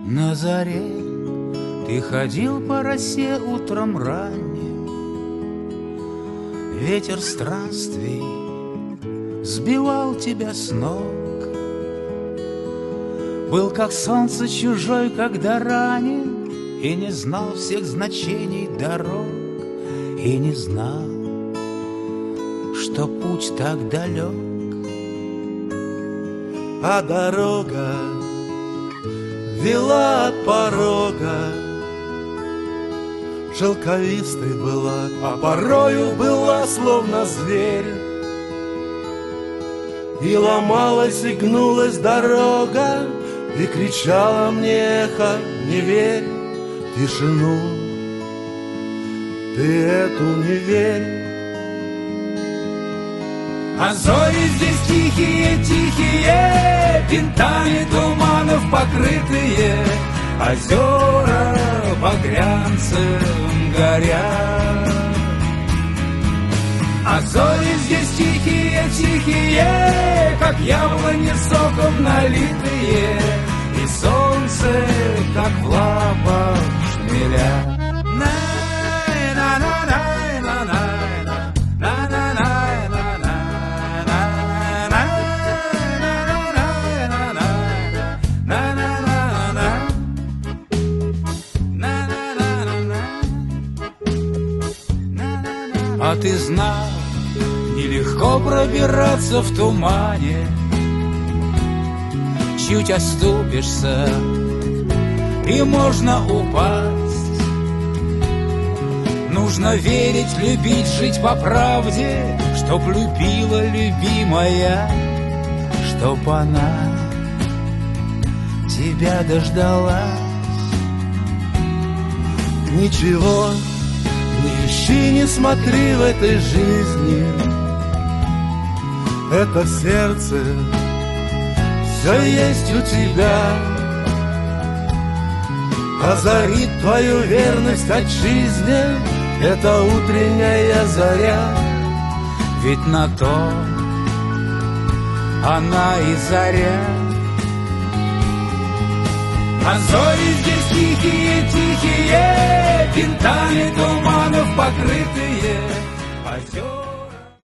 На заре ты ходил по росе утром ранним, ветер странствий сбивал тебя с ног. Был как солнце чужой, когда ранен, и не знал всех значений дорог, и не знал, что путь так далек. А дорога вела от порога, шелковистой была, а порою была словно зверь. И ломалась, и гнулась дорога, и кричала мне эхо: не верь в тишину, ты эту не верь. А зори здесь тихие, винтами туманов покрытые, озера багрянцем горят. А зори здесь тихие, как яблони соком налитые, и солнце, как в лапах шмеля. А ты знал, нелегко пробираться в тумане. Чуть оступишься, и можно упасть. Нужно верить, любить, жить по правде, чтоб любила любимая, чтоб она тебя дождалась. Ничего не ищи, не смотри в этой жизни, это в сердце все есть у тебя. Озарит твою верность отчизне эта утренняя заря, ведь на то она и заря. А зори здесь тихие, винтами туманов покрытые, озера.